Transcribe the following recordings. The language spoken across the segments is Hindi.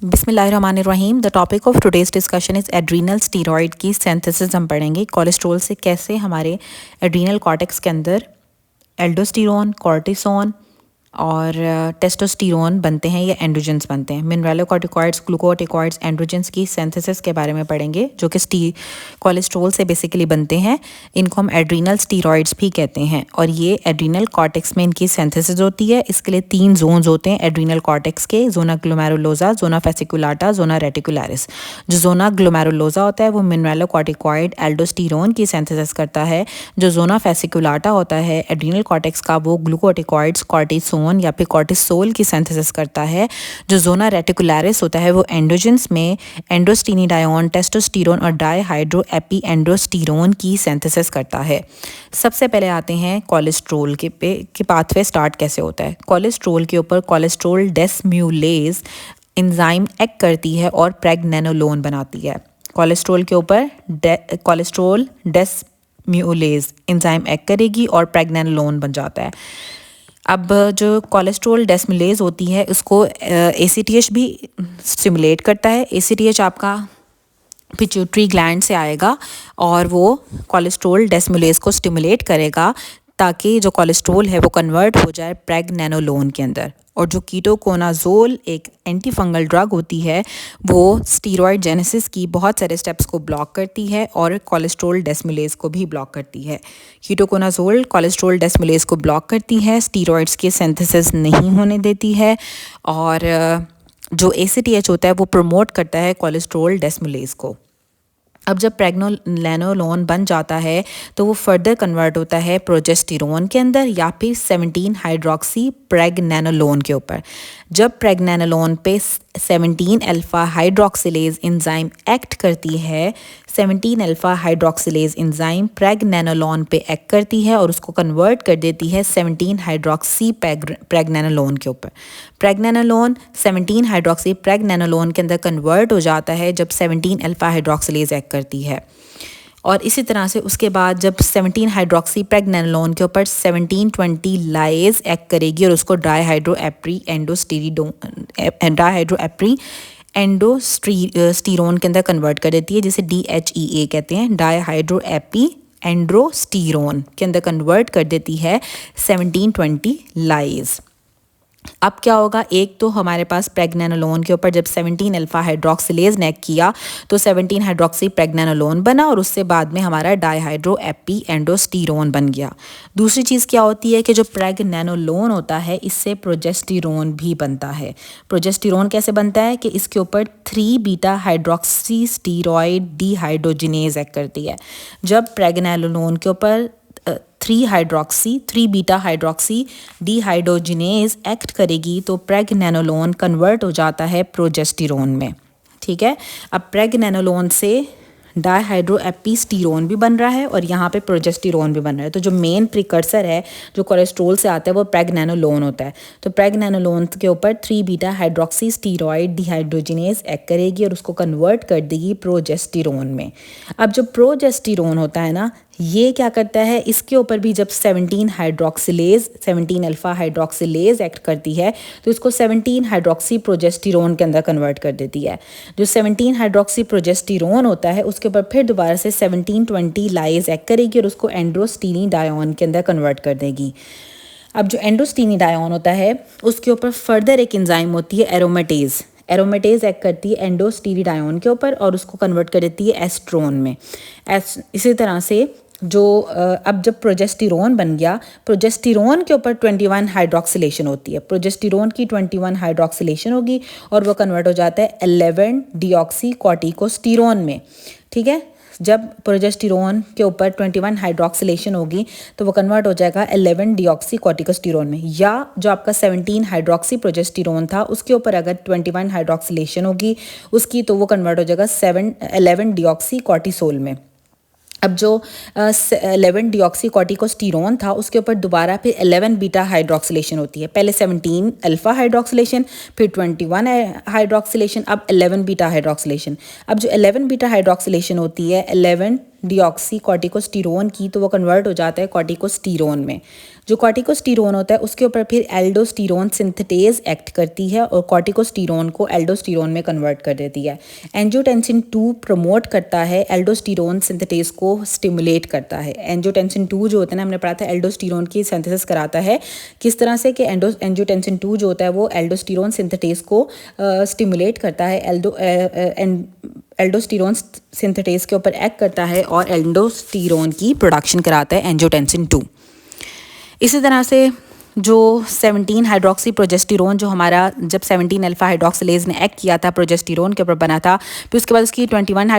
बिस्मिल्लाहिर्रहमानिर्रहीम। The topic of today's discussion is adrenal steroid की सिंथेसिस हम पढ़ेंगे। कोलेस्ट्रॉल से कैसे हमारे एड्रीनल कॉर्टेक्स के अंदर एल्डोस्टेरोन, कॉर्टिसोन और टेस्टोस्टेरोन बनते हैं या एंड्रोजन्स बनते हैं। मिनरलोकॉर्टिकॉइड्स, ग्लूकोकॉर्टिकॉइड्स, एंड्रोजन्स की सिंथेसिस के बारे में पढ़ेंगे जो कि कोलेस्ट्रॉल से बेसिकली बनते हैं। इनको हम एड्रीनल स्टीरॉयड्स भी कहते हैं और ये एड्रीनल कॉर्टेक्स में इनकी सिंथेसिस होती है। इसके लिए 3 जोन्स होते हैं एड्रीनल कॉर्टेक्स के, जोना ग्लोमेरुलोसा, जोना फेसिकुलाटा, जोना रेटिकुलरिस। जो जोना ग्लोमेरुलोसा होता है वो मिनरलोकॉर्टिकॉइड एल्डोस्टेरोन की सिंथेसिस करता है। जो जोना फेसिकुलाटा होता है एड्रीनल कॉर्टेक्स का वो ग्लूकोकॉर्टिकॉइड्स, कॉर्टिसोन या फिर कॉर्टिसोल की सिंथेसिस करता है। जो जोना रेटिकुलरिस होता है वो एंड्रोजन्स में एंड्रोस्टेनिडायोन, टेस्टोस्टेरोन और डाईहाइड्रो एपी एंड्रोस्टेरोन की सिंथेसिस करता है। सबसे पहले आते हैं कोलेस्ट्रॉल के पाथवे स्टार्ट कैसे होता है। कोलेस्ट्रॉल के ऊपर कोलेस्ट्रॉल डेस्म्यूलेज एंजाइम एक्ट करती है और प्रेगनेनोलोन बनाती है। कोलेस्ट्रॉल के ऊपर कोलेस्ट्रॉल डेस्म्यूलेज एंजाइम एक्ट करेगी और प्रेगनेनोलोन बन जाता है। अब जो कोलेस्ट्रॉल डेस्मिलेज होती है उसको ACTH भी स्टिमुलेट करता है। ACTH आपका पिट्यूटरी ग्लैंड से आएगा और वो कोलेस्ट्रॉल डेस्मिलेज को स्टिमुलेट करेगा ताकि जो कोलेस्ट्रॉल है वो कन्वर्ट हो जाए प्रेगनेनोलोन के अंदर। और जो कीटोकोनाजोल एक एंटी फंगल ड्रग होती है वो स्टीरॉयड जेनेसिस की बहुत सारे स्टेप्स को ब्लॉक करती है और कोलेस्ट्रॉल डेस्मिलेज को भी ब्लॉक करती है। कीटोकोनाजोल कोलेस्ट्रॉल डेस्मिलेज को ब्लॉक करती है, स्टीरॉयड्स की सिंथेसिस नहीं होने देती है और जो ACTH होता है वो प्रमोट करता है कोलेस्ट्रॉल डेस्मिलेज को। अब जब प्रेगनेनोलोन बन जाता है तो वो फर्दर कन्वर्ट होता है प्रोजेस्टेरोन के अंदर या फिर 17 हाइड्रोक्सी प्रेगनेनोलोन के ऊपर। जब प्रेगनेनोलोन पे 17 अल्फा हाइड्रोक्सिलेज एंजाइम एक्ट करती है, 17 अल्फा हाइड्रोक्सिलेज एंजाइम प्रेगनेनोलोन पे एक्ट करती है और उसको कन्वर्ट कर देती है 17 हाइड्रोक्सी प्रेगनेनोलोन के ऊपर। प्रेगनेनोलोन 17 हाइड्रोक्सी प्रेगनेनोलोन के अंदर कन्वर्ट हो जाता है जब 17 अल्फा हाइड्रोक्सिलेज एक्ट करती है। और इसी तरह से उसके बाद जब 17 हाइड्रोक्सी प्रेगनेनोलोन के ऊपर 1720 लाइज एक्ट करेगी और उसको डाईहाइड्रो एप्री एंडोस्टीरोन के अंदर कन्वर्ट कर देती है, जिसे DHEA कहते हैं। डाईहाइड्रो एपी एंड्रोस्टीरोन के अंदर कन्वर्ट कर देती है 1720 लाइज। अब क्या होगा, एक तो हमारे पास प्रेगनेनोलोन के ऊपर जब 17 अल्फा हाइड्रोक्सिलेज ने एक्ट किया तो 17 हाइड्रोक्सी प्रेगनेनोलोन बना और उससे बाद में हमारा डाईहाइड्रो एपी एंडोस्टेरोन बन गया। दूसरी चीज़ क्या होती है कि जो प्रेगनेनोलोन होता है इससे प्रोजेस्टेरोन भी बनता है। प्रोजेस्टेरोन कैसे बनता है कि इसके ऊपर 3 beta hydroxy steroid dehydrogenase act करती है। जब प्रेगनेनोलोन के ऊपर 3 बीटा हाइड्रोक्सी डिहाइड्रोजिनेज एक्ट करेगी तो प्रेगनेनोलोन कन्वर्ट हो जाता है प्रोजेस्टेरोन में। ठीक है, अब प्रेगनेनोलोन से डाईहाइड्रो एपीस्टीरोन भी बन रहा है और यहाँ पे प्रोजेस्टेरोन भी बन रहा है। तो जो मेन प्रिकर्सर है जो कोलेस्ट्रॉल से आता है वो प्रेगनेनोलोन होता है। तो प्रेगनेनोलोन के ऊपर 3 beta hydroxy steroid dehydrogenase act करेगी और उसको कन्वर्ट कर देगी प्रोजेस्टेरोन में। अब जो प्रोजेस्टेरोन होता है ना, ये क्या करता है, इसके ऊपर भी जब 17 अल्फा हाइड्रोक्सिलेज एक्ट करती है तो इसको 17 हाइड्रोक्सी प्रोजेस्टेरोन के अंदर कन्वर्ट कर देती है। जो 17 हाइड्रोक्सी प्रोजेस्टेरोन होता है उसके ऊपर फिर दोबारा से 1720 लाइज एक्ट करेगी और उसको एंड्रोस्टेनिडायोन के अंदर कन्वर्ट कर देगी। अब जो एंड्रोस्टेनिडायोन होता है उसके ऊपर फर्दर एक एंजाइम होती है एरोमेटेज एक्ट करती है एंडोस्टेरिडायोन के ऊपर और उसको कन्वर्ट कर देती है एस्ट्रोन में। इसी तरह से जो अब जब प्रोजेस्टेरोन बन गया, प्रोजेस्टेरोन के ऊपर 21 हाइड्रोक्सिलेशन होती है। प्रोजेस्टेरोन की 21 हाइड्रोक्सिलेशन होगी और वो कन्वर्ट हो जाता है 11 डिऑक्सी कॉर्टिकोस्टेरोन में। ठीक है, जब प्रोजेस्टेरोन के ऊपर 21 हाइड्रोक्सिलेशन होगी तो वो कन्वर्ट हो जाएगा 11 डिऑक्सी कॉर्टिकोस्टेरोन में। या जो आपका 17 हाइड्रोक्सी प्रोजेस्टेरोन था उसके ऊपर अगर 21 हाइड्रोक्सिलेशन होगी उसकी तो वो कन्वर्ट हो जाएगा 11 डिऑक्सी कॉर्टिसोल में। अब जो 11 डिऑक्सी कॉर्टिकोस्टेरोन था उसके ऊपर दोबारा फिर 11 बीटा हाइड्रोक्सिलेशन होती है। पहले 17 अल्फा हाइड्रोक्सिलेशन, फिर 21 हाइड्रोक्सिलेशन, अब 11 बीटा हाइड्रोक्सिलेशन। अब जो 11 बीटा हाइड्रोक्सिलेशन होती है 11 डिऑक्सी कॉर्टिकोस्टेरोन की तो वो कन्वर्ट हो जाता है कॉर्टिकोस्टेरोन में। जो कॉर्टिकोस्टेरोन होता है उसके ऊपर फिर एल्डोस्टेरोन सिंथेटेज एक्ट करती है और कॉर्टिकोस्टेरोन को एल्डोस्टेरोन में कन्वर्ट कर देती है। एंजियोटेंसिन 2 प्रमोट करता है, एल्डोस्टेरोन सिंथेटेज को स्टिमुलेट करता है। एंजियोटेंसिन 2 जो होता है ना, हमने पढ़ा था एल्डोस्टेरोन की सिंथेसिस कराता है किस तरह से कि एंजियोटेंसिन 2 जो होता है वो एल्डोस्टेरोन सिंथेटेज को स्टिमुलेट करता है, एल्डोस्टेरोन सिंथेटेज के ऊपर एक्ट करता है और एल्डोस्टेरोन की प्रोडक्शन कराता है एंजियोटेंसिन 2। इसी तरह से जो 17 हाइड्रोक्सी प्रोजेस्टेरोन जो हमारा जब 17 अल्फा हाइड्रोक्सिलेज ने एक्ट किया था प्रोजेस्टेरोन के ऊपर बना था, फिर उसके बाद उसकी 21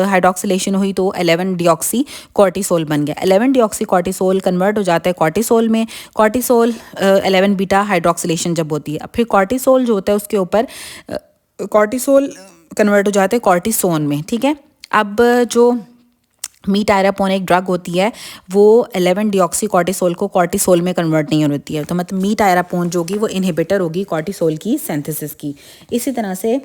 हाइड्रोक्सिलेशन हुई तो 11 डिऑक्सी कॉर्टिसोल बन गया। 11 डिऑक्सी कॉर्टिसोल कन्वर्ट हो जाता है कॉर्टिसोल में। कॉर्टिसोल 11 बीटा हाइड्रोक्सिलेशन जब होती है, फिर कॉर्टिसोल जो होता है उसके ऊपर कॉर्टिसोल कन्वर्ट हो जाते हैं कॉर्टिसोन में। ठीक है, अब जो मीटायरापोन एक ड्रग होती है वो 11 डिऑक्सी कॉर्टिसोल को कॉर्टिसोल में कन्वर्ट नहीं होती है, तो मतलब मीटायरापोन जो होगी वो इनहिबिटर होगी कॉर्टिसोल की सिंथेसिस की। इसी तरह से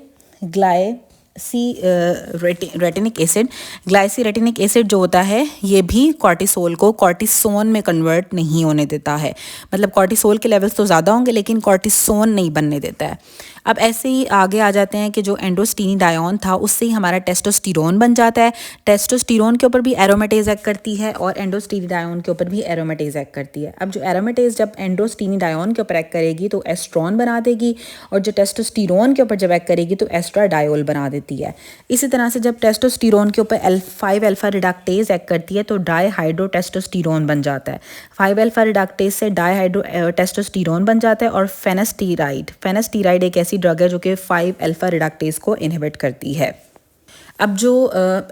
ग्लाइसीरेटिनिक एसिड जो होता है ये भी कॉर्टिसोल को कॉर्टिसोन में कन्वर्ट नहीं होने देता है, मतलब कॉर्टिसोल के लेवल्स तो ज़्यादा होंगे लेकिन कॉर्टिसोन नहीं बनने देता है। अब ऐसे ही आगे आ जाते हैं कि जो एंडोस्टेनिडायोन था उससे ही हमारा टेस्टोस्टेरोन बन जाता है। टेस्टोस्टेरोन के ऊपर भी एरोमेटेज एक्ट करती है और एंडोस्टेनिडायोन के ऊपर भी एरोमेटेज एक्ट करती है। अब जो एरोमेटेज जब एंडोस्टेनिडायोन के ऊपर एक्ट करेगी तो एस्ट्रॉन बना देगी और जो टेस्टोस्टेरोन के ऊपर जब एक्ट करेगी तो एस्ट्राडायोल बना देती है। इसी तरह से जब टेस्टोस्टेरोन के ऊपर 5 अल्फा रिडक्टेज एक्ट करती है तो डाईहाइड्रोटेस्टोस्टेरोन बन जाता है। 5 अल्फा रिडक्टेज से डाईहाइड्रोटेस्टोस्टेरोन बन जाता है। और फेनास्टीराइड एक ऐसी ड्रग है जो कि 5 अल्फा रिडक्टेज को इनहिबिट करती है। अब जो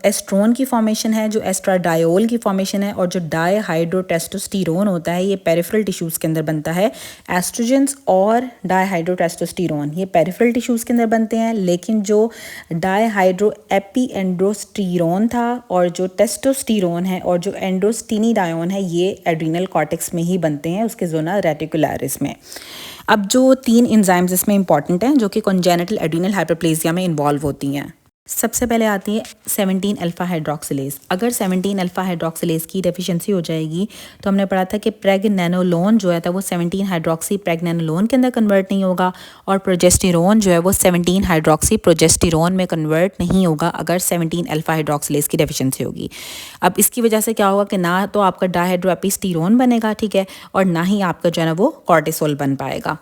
एस्ट्रोन की फॉर्मेशन है, जो एस्ट्राडायोल की फॉर्मेशन है और जो डाईहाइड्रोटेस्टोस्टेरोन होता है ये पेरिफेरल टिश्यूज़ के अंदर बनता है। एस्ट्रोजेंस और डाईहाइड्रोटेस्टोस्टेरोन ये पेरिफेरल टिश्यूज़ के अंदर बनते हैं, लेकिन जो डाईहाइड्रो एपीएंडोस्टेरोन था और जो टेस्टोस्टेरोन है और जो एंडोस्टेनिडायोन है ये एड्रीनल कॉर्टेक्स में ही बनते हैं, उसके जोना रेटिकुलरिस में। अब जो 3 एंजाइम्स इसमें इंपॉर्टेंट हैं जो कि कॉन्जेनिटल एड्रीनल हाइपरप्लेजिया में इन्वॉल्व होती हैं। सबसे पहले आती है 17 अल्फा हाइड्रोक्सिलेज। अगर 17 अल्फा हाइड्रोक्सिलेज की डेफिशिएंसी हो जाएगी तो हमने पढ़ा था कि प्रेगनेनोलोन जो है था वो 17 हाइड्रोक्सी प्रेगनेनोलोन के अंदर कन्वर्ट नहीं होगा और प्रोजेस्टेरोन जो है वो 17 हाइड्रोक्सी प्रोजेस्टेरोन में कन्वर्ट नहीं होगा अगर 17 अल्फा हाइड्रोक्सिलेज की डेफिशिएंसी होगी। अब इसकी वजह से क्या होगा कि ना तो आपका डायहाइड्रोएपिस्टेरोन बनेगा, ठीक है, और ना ही आपका जो है ना वो कॉर्टिसोल बन पाएगा।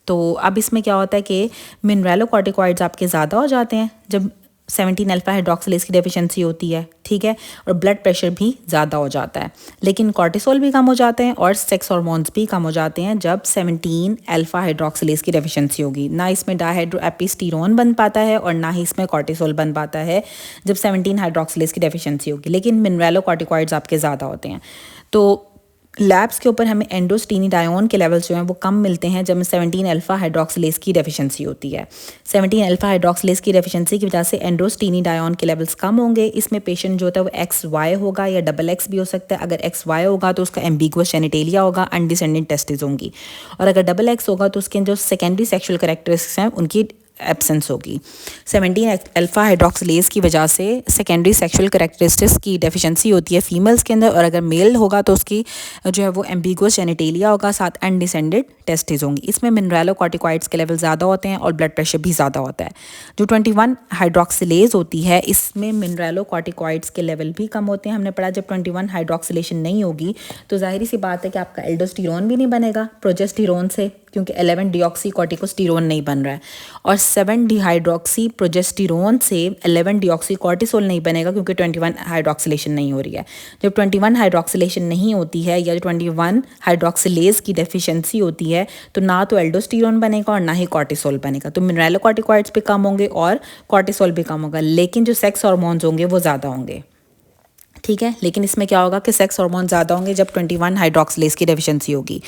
तो अब इसमें क्या होता है कि मिनरलोकॉर्टिकॉइड्स आपके ज़्यादा हो जाते हैं जब 17 अल्फा हाइड्रोक्सिलेज की डेफिशिएंसी होती है, ठीक है, और ब्लड प्रेशर भी ज़्यादा हो जाता है। लेकिन कॉर्टिसोल भी कम हो जाते हैं और सेक्स हार्मोन्स भी कम हो जाते हैं जब 17 अल्फा हाइड्रोक्सिलेज की डेफिशिएंसी होगी। ना इसमें डायहाइड्रोएपिस्टेरोन बन पाता है और ना ही इसमें कॉर्टिसोल बन पाता है जब 17 हाइड्रोक्सिलेज की डेफिशिएंसी होगी, लेकिन मिनरलोकॉर्टिकॉइड्स आपके ज़्यादा होते हैं। तो लैब्स के ऊपर हमें एंडोस्टेनिडायोन के लेवल्स जो हैं वो कम मिलते हैं जब 17 अल्फा हाइड्रोक्सिलेज की डेफिशिएंसी होती है। 17 अल्फा हाइड्रोक्सिलेज की डेफिशिएंसी की वजह से एंडोस्टेनिडायोन के लेवल्स कम होंगे। इसमें पेशेंट जो होता है वो XY होगा या XX भी हो सकता है। अगर XY होगा तो उसका एम्बिगुअस जेनिटेलिया होगा, अनडिसेंडेंट टेस्टिस होंगी, और अगर XX होगा तो उसके जो सेकेंडरी सेक्शुअल कैरेक्टरिस्टिक्स हैं उनकी एब्सेंस होगी। 17 अल्फा हाइड्रोक्सिलेज की वजह से सेकेंडरी सेक्सुअल कैरेक्टरिस्टिक्स की डेफिशिएंसी होती है फीमेल्स के अंदर, और अगर मेल होगा तो उसकी जो है वो एम्बिगुअस जेनिटेलिया होगा, साथ अनडिसेंडेड टेस्टिस होंगी। इसमें मिनरलोकॉर्टिकॉइड्स के लेवल ज़्यादा होते हैं और ब्लड प्रेशर भी ज़्यादा होता है। जो 21 हाइड्रोक्सिलेज होती है इसमें मिनरलोकॉर्टिकॉइड्स के लेवल भी कम होते हैं। हमने पढ़ा जब 21 हाइड्रोक्सिलेशन नहीं होगी तो जाहिर सी बात है कि आपका एल्डोस्टेरोन भी नहीं बनेगा प्रोजेस्टेरोन से, क्योंकि 11 डिऑक्सी कॉर्टिकोस्टेरोन नहीं बन रहा है, और 7 डिहाइड्रोक्सी प्रोजेस्टेरोन से 11 डिऑक्सी कॉर्टिसोल नहीं बनेगा क्योंकि 21 हाइड्रोक्सिलेशन नहीं हो रही है। जब 21 हाइड्रोक्सिलेशन नहीं होती है या 21 हाइड्रोक्सिलेज की डेफिशिएंसी होती है तो ना तो एल्डोस्टेरोन बनेगा और ना ही कॉर्टिसोल बनेगा। तो मिनरलोकॉर्टिकॉइड्स भी कम होंगे और कॉर्टिसोल भी कम होगा, लेकिन जो सेक्स हार्मोन्स होंगे वो ज़्यादा होंगे, ठीक है। लेकिन इसमें क्या होगा कि सेक्स हार्मोन ज़्यादा होंगे जब 21 हाइड्रोक्सिलेज की डेफिशिएंसी होगी,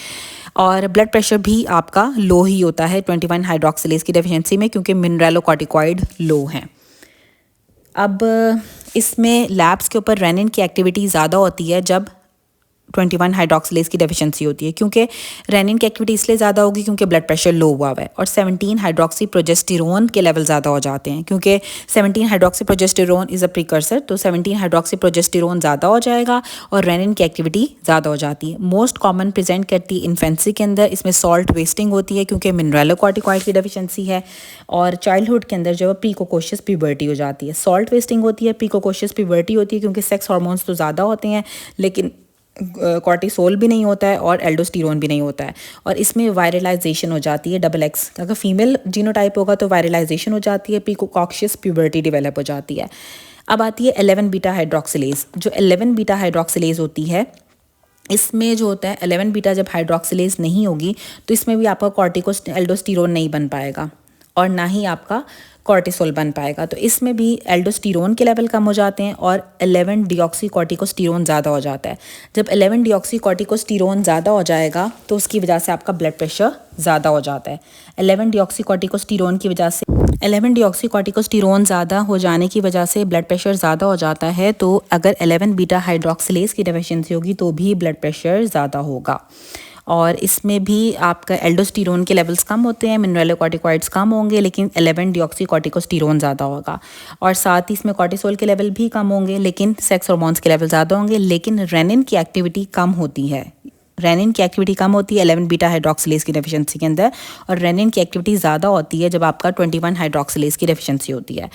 और ब्लड प्रेशर भी आपका लो ही होता है 21 हाइड्रोक्सिलेज की डेफिशिएंसी में क्योंकि मिनरलोकॉर्टिकॉइड लो हैं। अब इसमें लैब्स के ऊपर रेनिन की एक्टिविटी ज़्यादा होती है जब 21 हाइड्रोक्सिलेज की डेफिशिएंसी होती है, क्योंकि रेनिन की एक्टिविटी इसलिए ज़्यादा होगी क्योंकि ब्लड प्रेशर लो हुआ है। और 17 हाइड्रोक्सी प्रोजेस्टेरोन के लेवल ज़्यादा हो जाते हैं, क्योंकि 17 hydroxy progesterone is a precursor, तो 17 हाइड्रोक्सी प्रोजेस्टेरोन ज़्यादा हो जाएगा और रेनिन की एक्टिविटी ज़्यादा हो जाती है। मोस्ट कॉमन प्रेजेंट करती है इन्फेंसी के अंदर, इसमें सॉल्ट वेस्टिंग होती है क्योंकि मिनरलोकॉर्टिकॉइड की डेफिशिएंसी है। और चाइल्डहुड के अंदर जो है प्रीकोकोशियस प्यूबर्टी हो जाती है। सॉल्ट वेस्टिंग होती है, प्रीकोकोशियस प्यूबर्टी होती है क्योंकि सेक्स हार्मोन्स तो ज़्यादा होते हैं लेकिन कॉर्टिसोल भी नहीं होता है और एल्डोस्टेरोन भी नहीं होता है। और इसमें वायरलाइजेशन हो जाती है XX, अगर फीमेल जीनोटाइप होगा तो वायरलाइजेशन हो जाती है, प्रीकोकॉशियस प्यूबर्टी डेवलप हो जाती है। अब आती है 11 बीटा हाइड्रोक्सिलेज। जो 11 बीटा हाइड्रोक्सिलेज होती है, इसमें जो होता है 11 बीटा जब हाइड्रोक्सिलेज नहीं होगी तो इसमें भी आपका कॉर्टिको एल्डोस्टेरोन नहीं बन पाएगा और ना ही आपका कॉर्टिसोल बन पाएगा। तो इसमें भी एल्डोस्टेरोन के लेवल कम हो जाते हैं और 11 डिऑक्सी कॉर्टिकोस्टेरोन ज़्यादा हो जाता है। जब 11 डिऑक्सी कॉर्टिकोस्टेरोन ज़्यादा हो जाएगा तो उसकी वजह से आपका ब्लड प्रेशर ज़्यादा हो जाता है। 11 डिऑक्सी कॉर्टिकोस्टेरोन की वजह से 11 डिऑक्सी कॉर्टिकोस्टेरोन ज़्यादा हो जाने की वजह से ब्लड प्रेशर ज़्यादा हो जाता है। तो अगर 11 बीटा हाइड्रोक्सिलेज की डेफिशिएंसी होगी तो भी ब्लड प्रेशर ज़्यादा होगा। और इसमें भी आपका एल्डोस्टेरोन के लेवल्स कम होते हैं, मिनरलोकॉर्टिकॉइड्स कम होंगे, लेकिन 11 डिऑक्सी कॉर्टिकोस्टेरोन ज़्यादा होगा। और साथ ही इसमें कॉर्टिसोल के लेवल भी कम होंगे लेकिन सेक्स हार्मोन्स के लेवल ज़्यादा होंगे, लेकिन रेनिन की एक्टिविटी कम होती है। रेनिन की एक्टिविटी कम होती है 11 बीटा हाइड्रोक्सिलेज की डेफिशिएंसी के अंदर, और रेनिन की एक्टिविटी ज़्यादा होती है जब आपका 21 हाइड्रोक्सिलेज की डेफिशिएंसी होती है।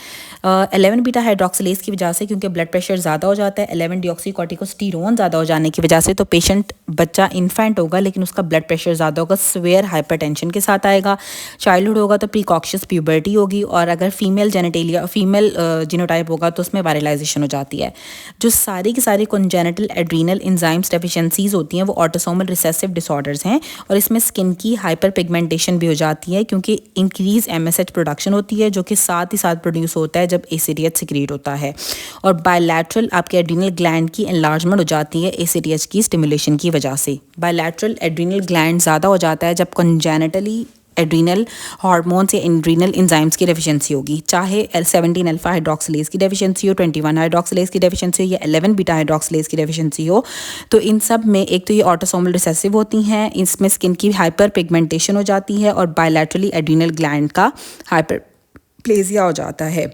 11 बीटा हाइड्रोक्सिलेज की वजह से क्योंकि ब्लड प्रेशर ज़्यादा हो जाता है, 11 डिऑक्सी कॉर्टिकोस्टेरोन ज़्यादा हो जाने की वजह से, तो पेशेंट बच्चा इन्फेंट होगा लेकिन उसका ब्लड प्रेशर ज़्यादा होगा, स्वेयर हाइपरटेंशन के साथ आएगा। चाइल्डहुड होगा तो प्रीकॉक्शियस प्यूबर्टी होगी, और अगर फीमेल जीनोटाइप होगा तो उसमें वायरलाइजेशन हो जाती है। जो सारी की सारी कंजेनिटल एड्रीनल एंजाइम्स डेफिशिएंसीज होती हैं वो ऑटोसोमल रिसेसिव डिसऑर्डर्स हैं, और इसमें स्किन की हाइपर पिगमेंटेशन भी हो जाती है क्योंकि इंक्रीज MSH प्रोडक्शन होती है जो कि साथ ही साथ प्रोड्यूस होता है जब ACTH सिक्रीट होता है। और बायलैटरल आपके एड्रीनल ग्लैंड की एनलार्जमेंट हो जाती है ACTH की स्टिमुलेशन की वजह से। बायलैटरल एड्रीनल ग्लैंड ज़्यादा हो जाता है जब कंजेनिटली एड्रीनल हार्मोन्स या एड्रीनल एंजाइम्स की डेफिशिएंसी होगी, चाहे 17 अल्फा हाइड्रोक्सिलेज की डेफिशिएंसी हो, 21 हाइड्रोक्सिलेज की डेफिशिएंसी हो या 11 बीटा हाइड्रोक्सिलेज की डेफिशिएंसी हो। तो इन सब में एक तो ये ऑटोसोमल रिसेसिव होती हैं, इसमें स्किन की हाइपर पिगमेंटेशन हो जाती है और बायलैटरली एड्रीनल ग्लैंड का हाइपरप्लेजिया हो जाता है।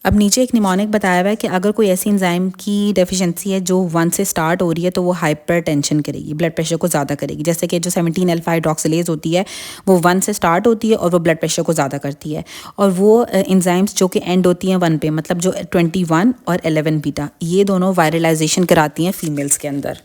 अब नीचे एक निमोनिक बताया हुआ है कि अगर कोई ऐसी एंजाइम की डेफिशिएंसी है जो 1 से स्टार्ट हो रही है तो वो हाइपरटेंशन करेगी, ब्लड प्रेशर को ज़्यादा करेगी। जैसे कि जो 17 अल्फा हाइड्रोक्सिलेज होती है वो 1 से स्टार्ट होती है और वो ब्लड प्रेशर को ज़्यादा करती है। और वो एंजाइम्स जो कि एंड होती हैं 1 पे, मतलब जो 21 और 11 बीटा, ये दोनों वायरलाइजेशन कराती हैं फीमेल्स के अंदर।